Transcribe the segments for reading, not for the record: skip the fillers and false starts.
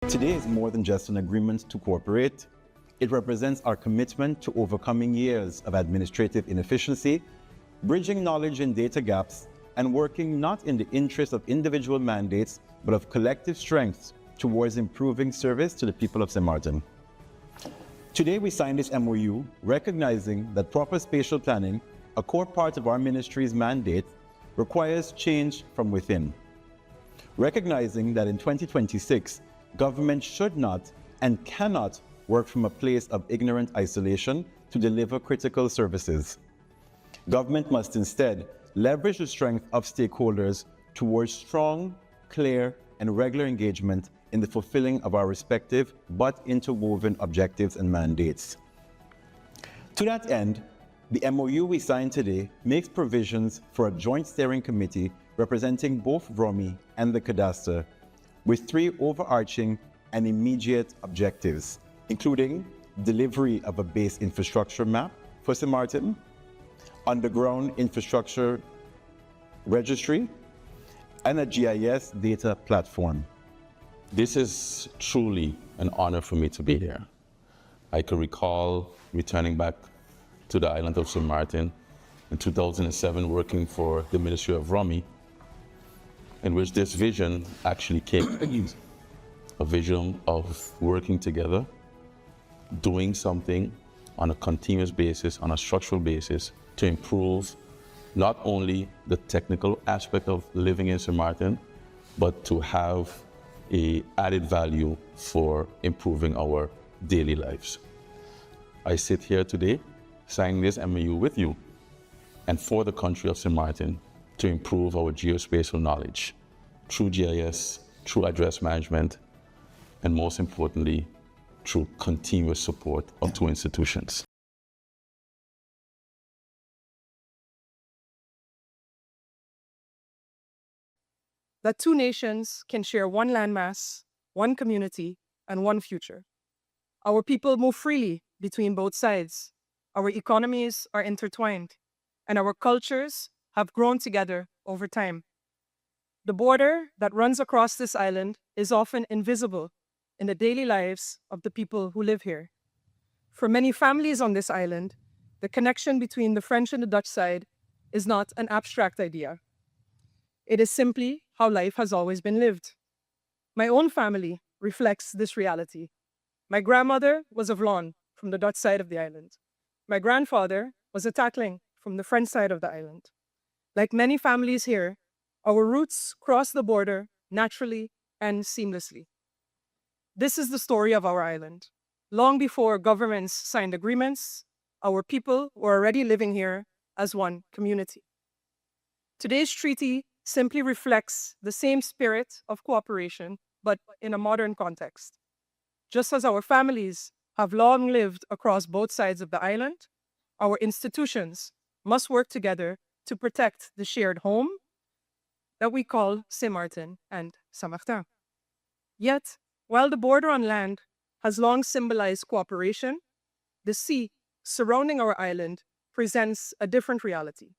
Today is more than just an agreement to cooperate. It represents our commitment to overcoming years of administrative inefficiency, bridging knowledge and data gaps, and working not in the interest of individual mandates, but of collective strength towards improving service to the people of St. Martin. Today we sign this MOU recognizing that proper spatial planning, a core part of our ministry's mandate, requires change from within. Recognizing that in 2026, government should not and cannot work from a place of ignorant isolation to deliver critical services. Government must instead leverage the strength of stakeholders towards strong, clear, and regular engagement in the fulfilling of our respective but interwoven objectives and mandates. To that end, the MOU we signed today makes provisions for a joint steering committee representing both ROMI and the cadastre, with 3 overarching and immediate objectives, including delivery of a base infrastructure map for St. Martin, underground infrastructure registry, and a GIS data platform. This is truly an honor for me to be here. I can recall returning back to the island of St. Martin in 2007, working for the Ministry of ROMI, in which this vision actually came. A vision of working together, doing something on a continuous basis, on a structural basis, to improve not only the technical aspect of living in St. Martin, but to have an added value for improving our daily lives. I sit here today signing this MOU with you and for the country of St. Martin to improve our geospatial knowledge through GIS, through address management, and most importantly, through continuous support of 2 institutions. That 2 nations can share one landmass, one community, and one future. Our people move freely between both sides. Our economies are intertwined, and our cultures have grown together over time. The border that runs across this island is often invisible in the daily lives of the people who live here. For many families on this island, the connection between the French and the Dutch side is not an abstract idea. It is simply how life has always been lived. My own family reflects this reality. My grandmother was of Vlon, from the Dutch side of the island. My grandfather was a Tackling, from the French side of the island. Like many families here, our roots cross the border naturally and seamlessly. This is the story of our island. Long before governments signed agreements, our people were already living here as one community. Today's treaty simply reflects the same spirit of cooperation, but in a modern context. Just as our families have long lived across both sides of the island, our institutions must work together to protect the shared home that we call St. Martin and St. Martin. Yet, while the border on land has long symbolized cooperation, the sea surrounding our island presents a different reality.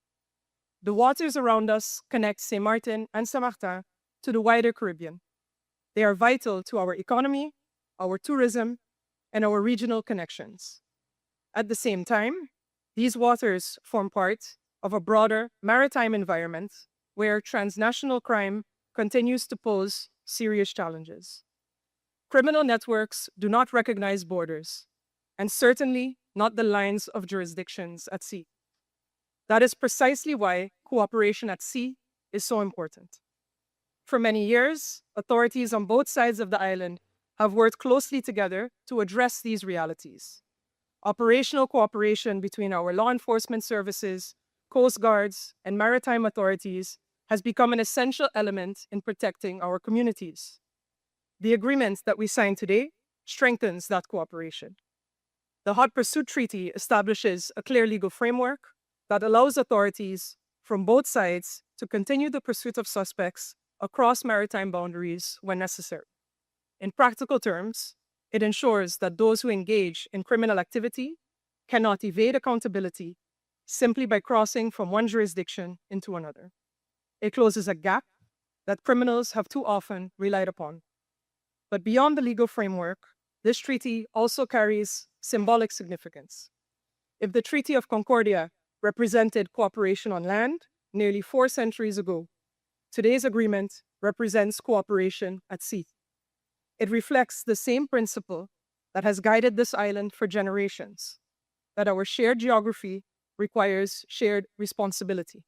The waters around us connect St. Martin and St. Martin to the wider Caribbean. They are vital to our economy, our tourism, and our regional connections. At the same time, these waters form part of a broader maritime environment where transnational crime continues to pose serious challenges. Criminal networks do not recognize borders, and certainly not the lines of jurisdictions at sea. That is precisely why cooperation at sea is so important. For many years, authorities on both sides of the island have worked closely together to address these realities. Operational cooperation between our law enforcement services, coast guards, and maritime authorities has become an essential element in protecting our communities. The agreement that we signed today strengthens that cooperation. The Hot Pursuit Treaty establishes a clear legal framework that allows authorities from both sides to continue the pursuit of suspects across maritime boundaries when necessary. In practical terms, it ensures that those who engage in criminal activity cannot evade accountability simply by crossing from one jurisdiction into another. It closes a gap that criminals have too often relied upon. But beyond the legal framework, this treaty also carries symbolic significance. If the Treaty of Concordia represented cooperation on land nearly 4 centuries ago, today's agreement represents cooperation at sea. It reflects the same principle that has guided this island for generations, that our shared geography requires shared responsibility.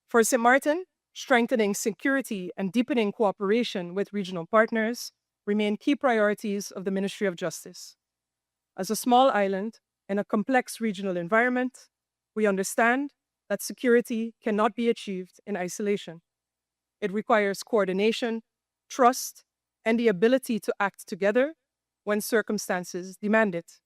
For St. Martin, strengthening security and deepening cooperation with regional partners remain key priorities of the Ministry of Justice. As a small island in a complex regional environment, we understand that security cannot be achieved in isolation. It requires coordination, trust, and the ability to act together when circumstances demand it.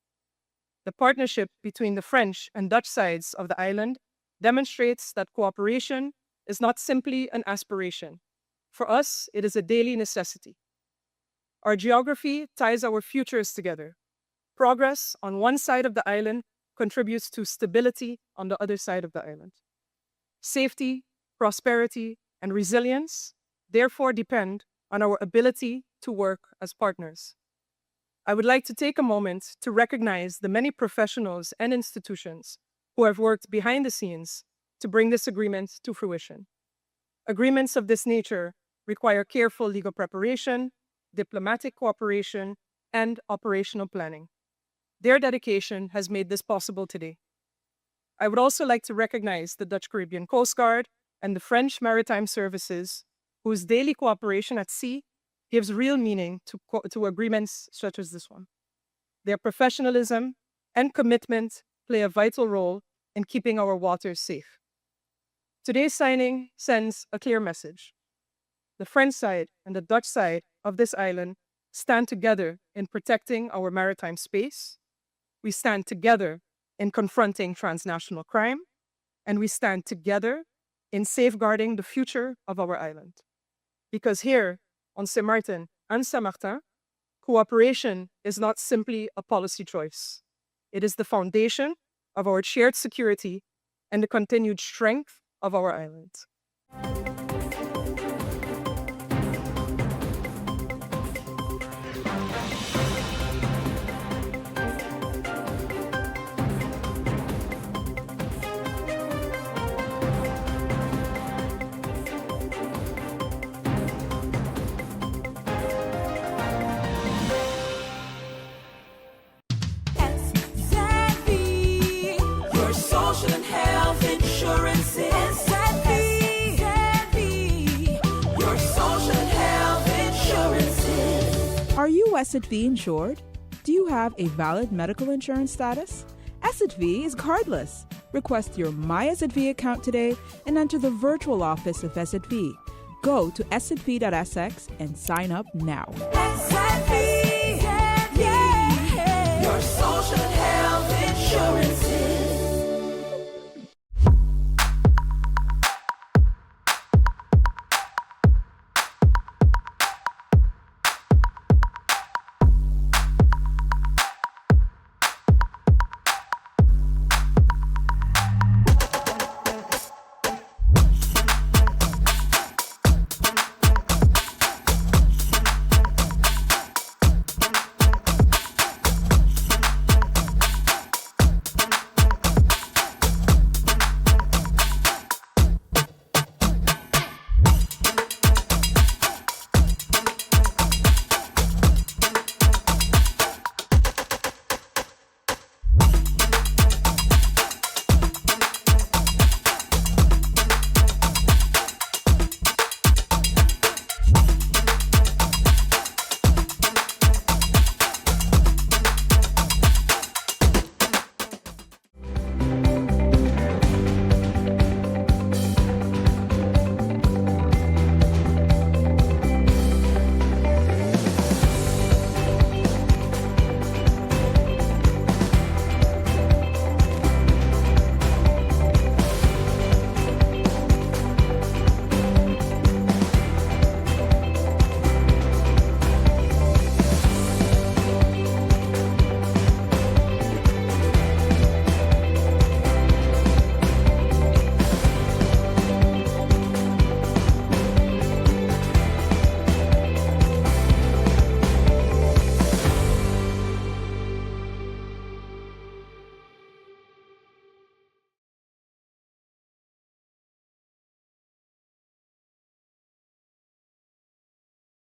The partnership between the French and Dutch sides of the island demonstrates that cooperation is not simply an aspiration. For us, it is a daily necessity. Our geography ties our futures together. Progress on one side of the island contributes to stability on the other side of the island. Safety, prosperity, and resilience therefore depend on our ability to work as partners. I would like to take a moment to recognize the many professionals and institutions who have worked behind the scenes to bring this agreement to fruition. Agreements of this nature require careful legal preparation, diplomatic cooperation, and operational planning. Their dedication has made this possible today. I would also like to recognize the Dutch Caribbean Coast Guard and the French Maritime Services, whose daily cooperation at sea gives real meaning to agreements such as this one. Their professionalism and commitment play a vital role in keeping our waters safe. Today's signing sends a clear message. The French side and the Dutch side of this island stand together in protecting our maritime space. We stand together in confronting transnational crime, and we stand together in safeguarding the future of our island. Because here on Saint Martin and Saint Martin, cooperation is not simply a policy choice. It is the foundation of our shared security and the continued strength of our island. Social and health insurance is your social and health insurances. Are you SXV insured? Do you have a valid medical insurance status? SXV is cardless. Request your My SXV account today and enter the virtual office of SXV. Go to sxv.sx and sign up now. SXV, yeah, your social and health insurances.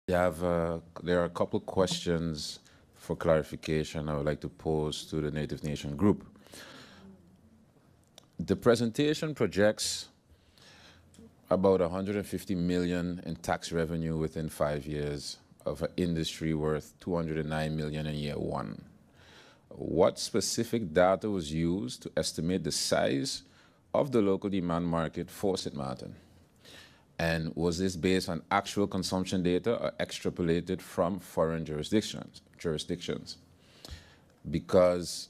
There are a couple questions for clarification I would like to pose to the Native Nation group. The presentation projects about 150 million in tax revenue within 5 years of an industry worth 209 million in year one. What specific data was used to estimate the size of the local demand market for St. Martin? And was this based on actual consumption data or extrapolated from foreign jurisdictions? Because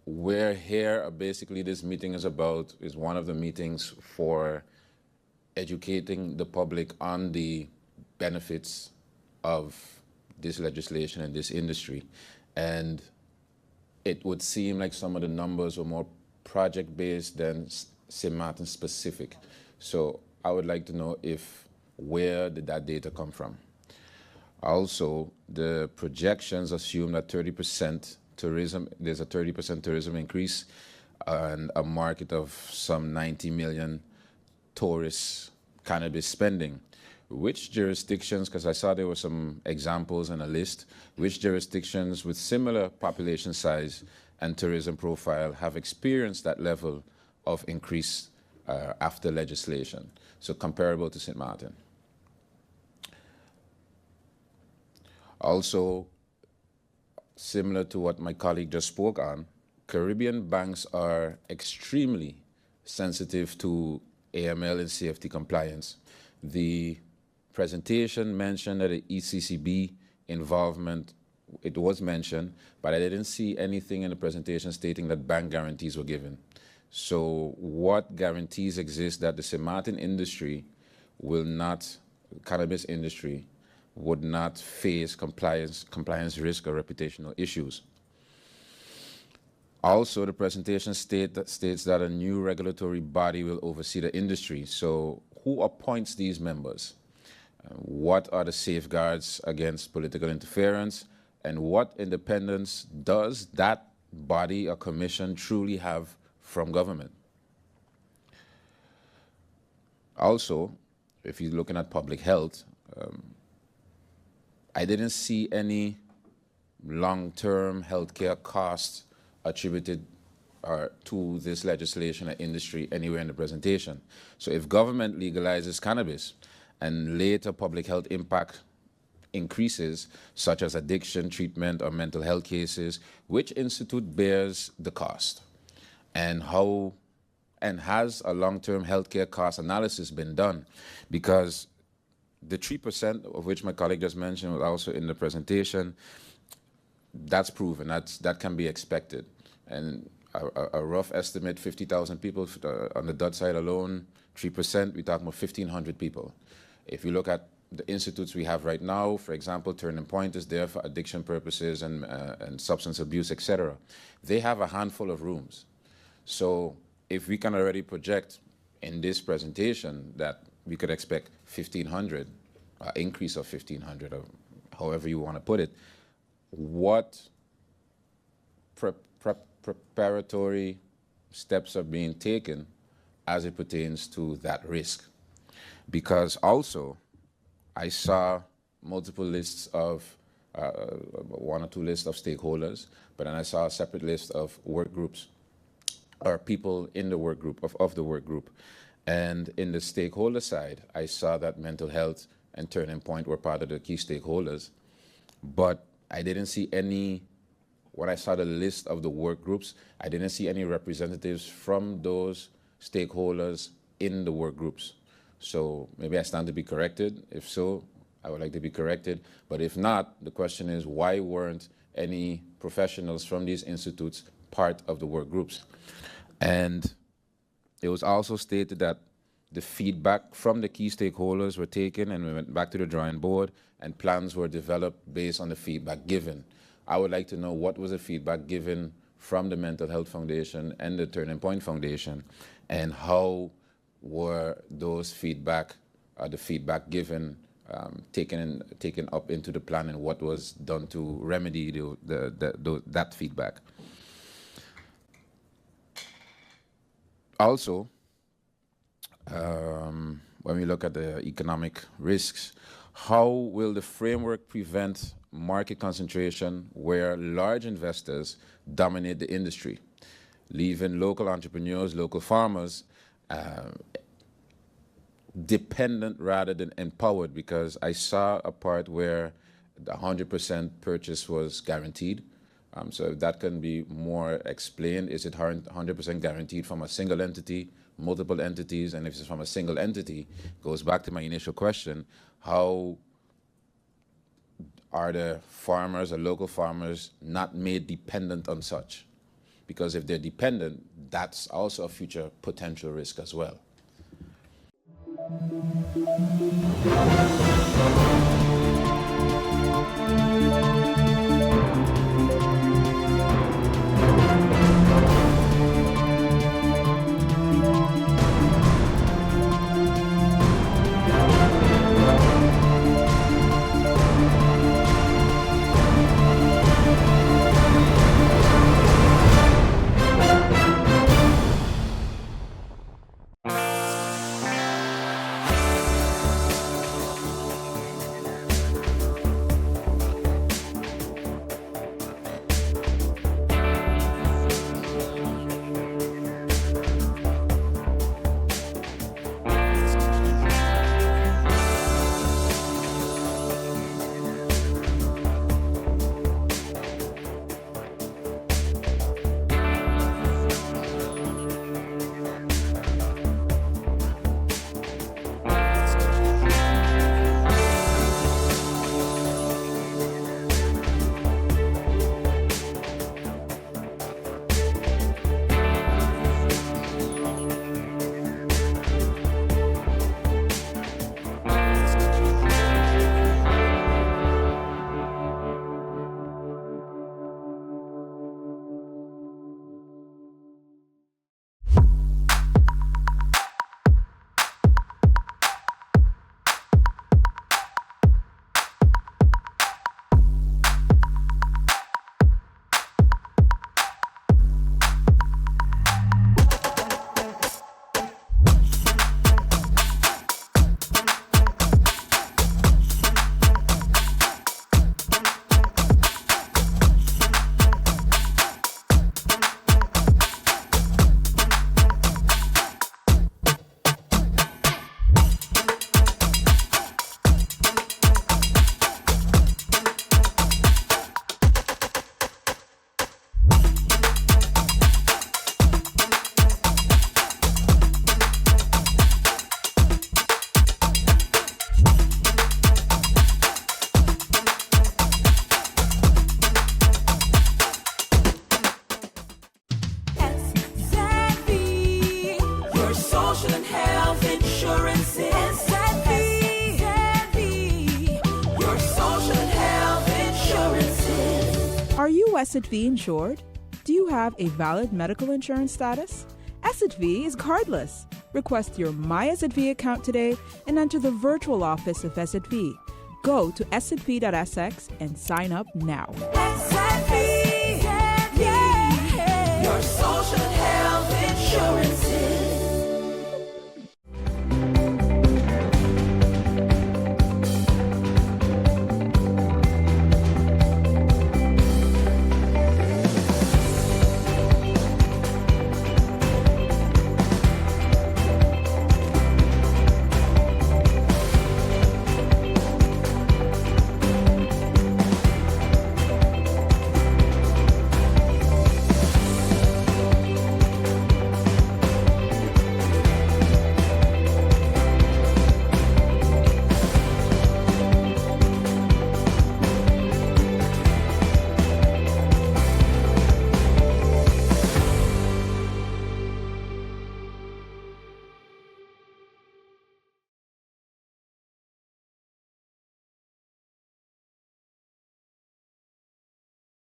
we're here, basically this meeting is one of the meetings for educating the public on the benefits of this legislation and this industry. And it would seem like some of the numbers were more project-based than St. Martin specific. So I would like to know where did that data come from? Also, the projections assume that 30% tourism, there's a 30% tourism increase and a market of some 90 million tourists cannabis spending. Which jurisdictions, because I saw there were some examples and a list, which jurisdictions with similar population size and tourism profile have experienced that level of increase after legislation? So comparable to St. Martin. Also, similar to what my colleague just spoke on, Caribbean banks are extremely sensitive to AML and CFT compliance. The presentation mentioned that the ECCB involvement, it was mentioned, but I didn't see anything in the presentation stating that bank guarantees were given. So what guarantees exist that the St. Martin industry will not, cannabis industry, would not face compliance risk or reputational issues? Also, the presentation states that a new regulatory body will oversee the industry. So who appoints these members? What are the safeguards against political interference? And what independence does that body or commission truly have from government? Also, if you're looking at public health, I didn't see any long-term healthcare costs attributed to this legislation or industry anywhere in the presentation. So if government legalizes cannabis and later public health impact increases, such as addiction treatment or mental health cases, which institute bears the cost? And has a long-term healthcare cost analysis been done? Because the 3% of which my colleague just mentioned was also in the presentation, that's proven, that can be expected. And a rough estimate, 50,000 people on the Dutch side alone, 3%, we talk about 1,500 people. If you look at the institutes we have right now, for example, Turning Point is there for addiction purposes and substance abuse, etc. They have a handful of rooms. So if we can already project in this presentation that we could expect 1,500, increase of 1,500, or however you want to put it, what preparatory steps are being taken as it pertains to that risk? Because also, I saw multiple lists of, one or two lists of stakeholders, but then I saw a separate list of work groups, or people in the work group, of the work group. And in the stakeholder side, I saw that mental health and Turning Point were part of the key stakeholders, but I didn't see any, when I saw the list of the work groups, I didn't see any representatives from those stakeholders in the work groups. So maybe I stand to be corrected. If so, I would like to be corrected. But if not, the question is, why weren't any professionals from these institutes part of the work groups? And it was also stated that the feedback from the key stakeholders were taken and we went back to the drawing board and plans were developed based on the feedback given. I would like to know what was the feedback given from the Mental Health Foundation and the Turning Point Foundation, and how were those feedback, the feedback given, taken up into the plan, and what was done to remedy that feedback. Also, when we look at the economic risks, How will the framework prevent market concentration where large investors dominate the industry, leaving local entrepreneurs, local farmers dependent rather than empowered? Because I saw a part where the 100% purchase was guaranteed. So if that can be more explained, is it 100% guaranteed from a single entity, multiple entities? And if it's from a single entity, goes back to my initial question, how are the farmers or local farmers not made dependent on such? Because if they're dependent, that's also a future potential risk as well. Are you SXV insured? Do you have a valid medical insurance status? SXV is cardless. Request your My SXV account today and enter the virtual office of SXV. Go to sxv.sx and sign up now. SXV, yeah. Your social health insurances.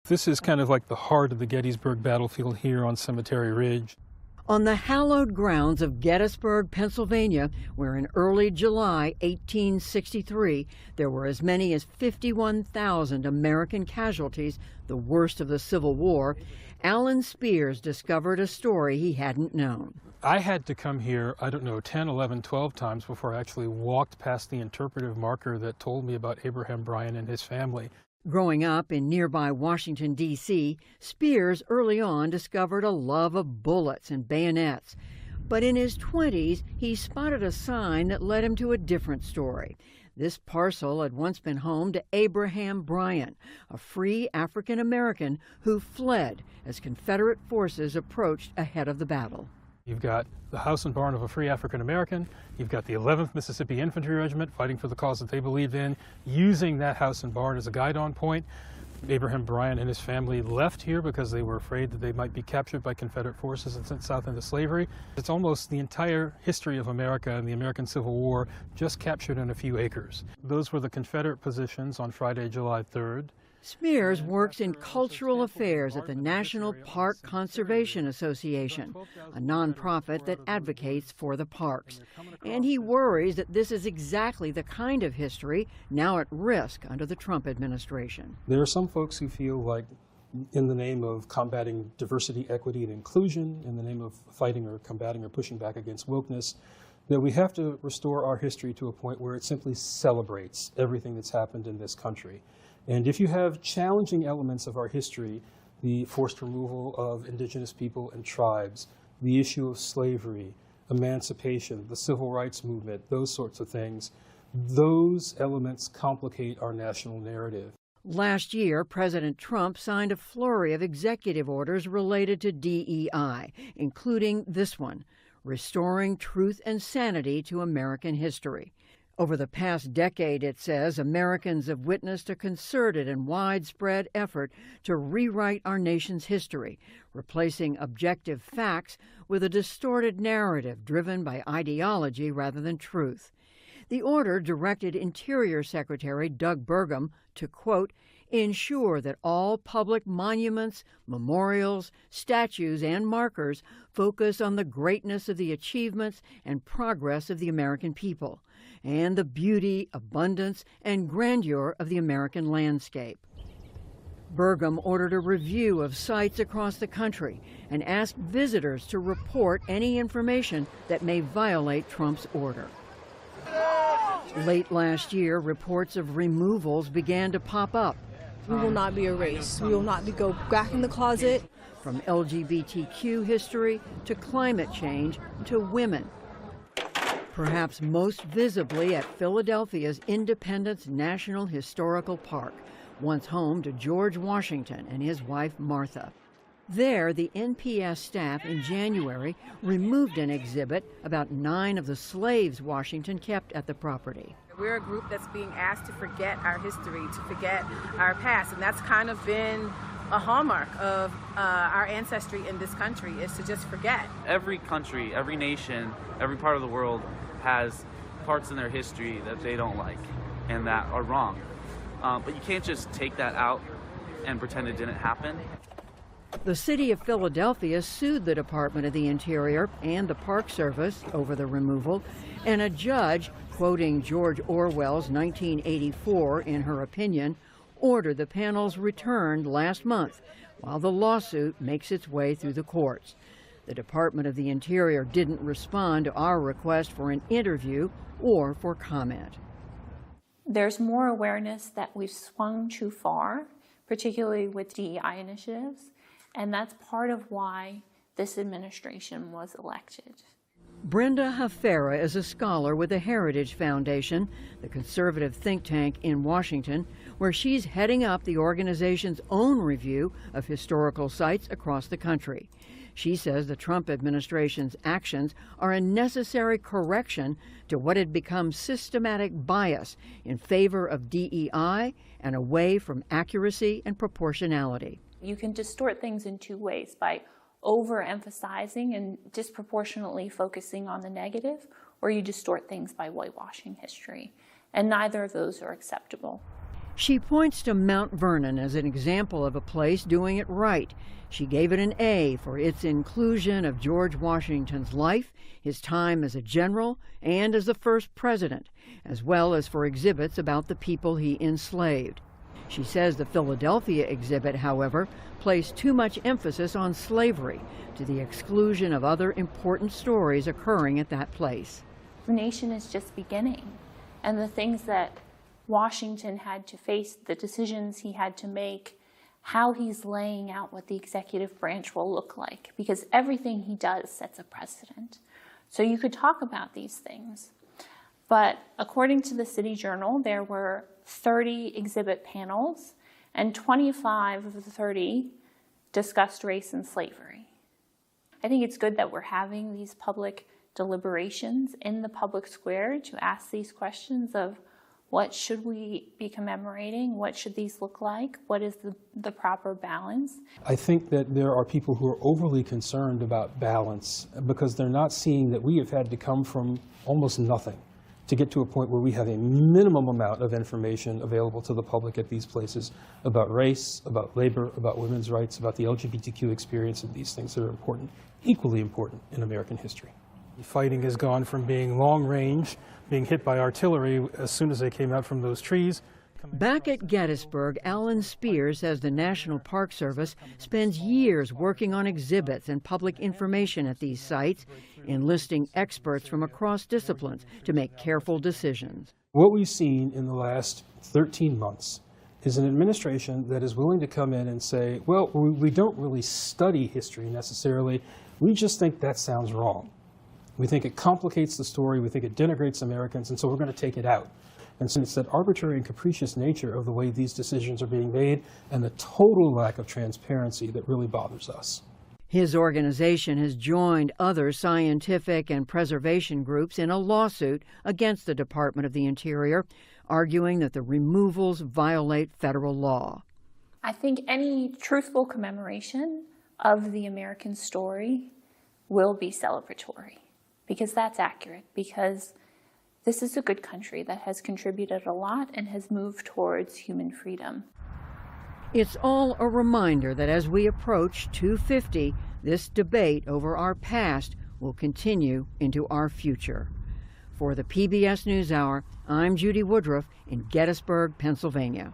This is kind of like the heart of the Gettysburg battlefield here on Cemetery Ridge. On the hallowed grounds of Gettysburg, Pennsylvania, where in early July 1863 there were as many as 51,000 American casualties, the worst of the Civil War, Alan Spears discovered a story he hadn't known. I had to come here, 10, 11, 12 times before I actually walked past the interpretive marker that told me about Abraham Bryan and his family. Growing up in nearby Washington, D.C., Spears early on discovered a love of bullets and bayonets. But in his 20s, he spotted a sign that led him to a different story. This parcel had once been home to Abraham Bryan, a free African American who fled as Confederate forces approached ahead of the battle. You've got the house and barn of a free African American. You've got the 11th Mississippi Infantry Regiment fighting for the cause that they believed in, using that house and barn as a guide-on point. Abraham Bryan and his family left here because they were afraid that they might be captured by Confederate forces and sent south into slavery. It's almost the entire history of America and the American Civil War just captured in a few acres. Those were the Confederate positions on Friday, July 3rd. Spears works in cultural affairs at the National Park Conservation Association, a nonprofit that advocates for the parks. And he worries that this is exactly the kind of history now at risk under the Trump administration. There are some folks who feel like, in the name of combating diversity, equity, and inclusion, in the name of fighting or combating or pushing back against wokeness, that we have to restore our history to a point where it simply celebrates everything that's happened in this country. And if you have challenging elements of our history, the forced removal of indigenous people and tribes, the issue of slavery, emancipation, the civil rights movement, those sorts of things, those elements complicate our national narrative. Last year, President Trump signed a flurry of executive orders related to DEI, including this one, restoring truth and sanity to American history. Over the past decade, it says, Americans have witnessed a concerted and widespread effort to rewrite our nation's history, replacing objective facts with a distorted narrative driven by ideology rather than truth. The order directed Interior Secretary Doug Burgum to, quote, ensure that all public monuments, memorials, statues, and markers focus on the greatness of the achievements and progress of the American people, and the beauty, abundance, and grandeur of the American landscape. Burgum ordered a review of sites across the country and asked visitors to report any information that may violate Trump's order. Late last year, reports of removals began to pop up. We will not be erased. We will not go back in the closet. From LGBTQ history to climate change to women. Perhaps most visibly at Philadelphia's Independence National Historical Park, once home to George Washington and his wife Martha. There, the NPS staff in January removed an exhibit about 9 of the slaves Washington kept at the property. We're a group that's being asked to forget our history, to forget our past, and that's kind of been a hallmark of our ancestry in this country, is to just forget. Every country, every nation, every part of the world has parts in their history that they don't like and that are wrong. But you can't just take that out and pretend it didn't happen. The city of Philadelphia sued the Department of the Interior and the Park Service over the removal, and a judge, quoting George Orwell's 1984 in her opinion, ordered the panels returned last month while the lawsuit makes its way through the courts. The Department of the Interior didn't respond to our request for an interview or for comment. There's more awareness that we've swung too far, particularly with DEI initiatives, and that's part of why this administration was elected. Brenda Hafera is a scholar with the Heritage Foundation, the conservative think tank in Washington, where she's heading up the organization's own review of historical sites across the country. She says the Trump administration's actions are a necessary correction to what had become systematic bias in favor of DEI and away from accuracy and proportionality. You can distort things in two ways, by overemphasizing and disproportionately focusing on the negative, or you distort things by whitewashing history. And neither of those are acceptable. She points to Mount Vernon as an example of a place doing it right. She gave it an A for its inclusion of George Washington's life, his time as a general, and as the first president, as well as for exhibits about the people he enslaved. She says the Philadelphia exhibit, however, placed too much emphasis on slavery to the exclusion of other important stories occurring at that place. The nation is just beginning, and the things that Washington had to face, the decisions he had to make, how he's laying out what the executive branch will look like, because everything he does sets a precedent. So you could talk about these things. But according to the City Journal, there were 30 exhibit panels, and 25 of the 30 discussed race and slavery. I think it's good that we're having these public deliberations in the public square to ask these questions of what should we be commemorating, what should these look like, what is the proper balance. I think that there are people who are overly concerned about balance because they're not seeing that we have had to come from almost nothing to get to a point where we have a minimum amount of information available to the public at these places about race, about labor, about women's rights, about the LGBTQ experience, and these things that are important, equally important in American history. Fighting has gone from being long range, being hit by artillery as soon as they came out from those trees. Back at Gettysburg, Alan Spears says the National Park Service spends years working on exhibits and public information at these sites, enlisting experts from across disciplines to make careful decisions. What we've seen in the last 13 months is an administration that is willing to come in and say, well, we don't really study history necessarily, we just think that sounds wrong. We think it complicates the story, we think it denigrates Americans, and so we're going to take it out. And so it's that arbitrary and capricious nature of the way these decisions are being made and the total lack of transparency that really bothers us. His organization has joined other scientific and preservation groups in a lawsuit against the Department of the Interior, arguing that the removals violate federal law. I think any truthful commemoration of the American story will be celebratory, because that's accurate, because this is a good country that has contributed a lot and has moved towards human freedom. It's all a reminder that as we approach 250, this debate over our past will continue into our future. For the PBS NewsHour, I'm Judy Woodruff in Gettysburg, Pennsylvania.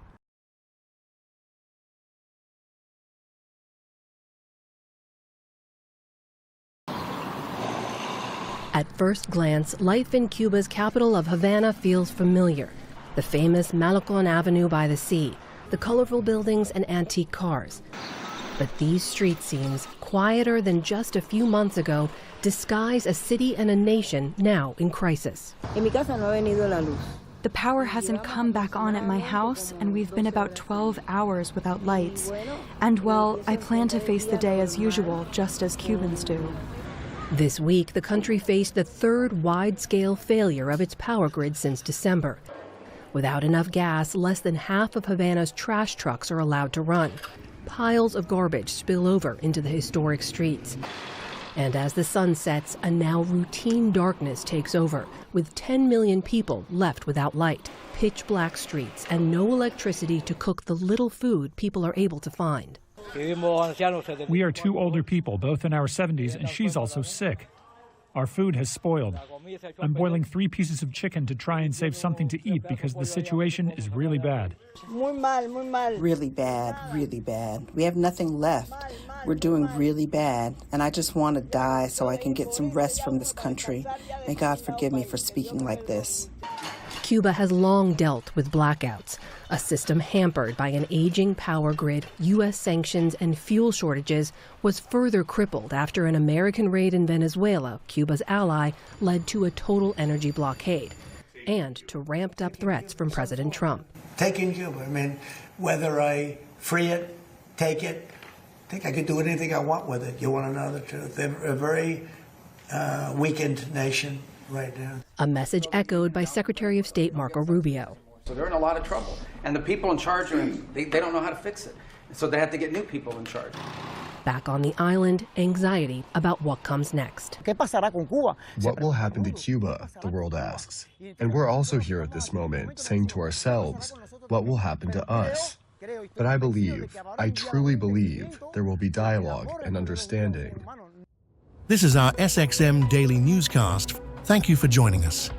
At first glance, life in Cuba's capital of Havana feels familiar. The famous Malecon Avenue by the sea, the colorful buildings and antique cars. But these street scenes, quieter than just a few months ago, disguise a city and a nation now in crisis. The power hasn't come back on at my house, and we've been about 12 hours without lights. And, well, I plan to face the day as usual, just as Cubans do. This week, the country faced the third wide-scale failure of its power grid since December. Without enough gas, less than half of Havana's trash trucks are allowed to run. Piles of garbage spill over into the historic streets. And as the sun sets, a now routine darkness takes over, with 10 million people left without light, pitch black streets, and no electricity to cook the little food people are able to find. We are two older people, both in our 70s, and she's also sick. Our food has spoiled. I'm boiling 3 pieces of chicken to try and save something to eat because the situation is really bad. Really bad, really bad. We have nothing left. We're doing really bad, and I just want to die so I can get some rest from this country. May God forgive me for speaking like this. Cuba has long dealt with blackouts, a system hampered by an aging power grid, U.S. sanctions, and fuel shortages was further crippled after an American raid in Venezuela, Cuba's ally, led to a total energy blockade and to ramped-up threats from President Trump. Taking Cuba, I mean, whether I free it, take it, I think I could do anything I want with it. You want to know the truth? They're a very weakened nation right now. A message echoed by Secretary of State Marco Rubio. So they're in a lot of trouble. And the people in charge, they don't know how to fix it. So they have to get new people in charge. Back on the island, anxiety about what comes next. What will happen to Cuba, the world asks. And we're also here at this moment saying to ourselves, what will happen to us. But I truly believe, there will be dialogue and understanding. This is our SXM Daily Newscast. Thank you for joining us.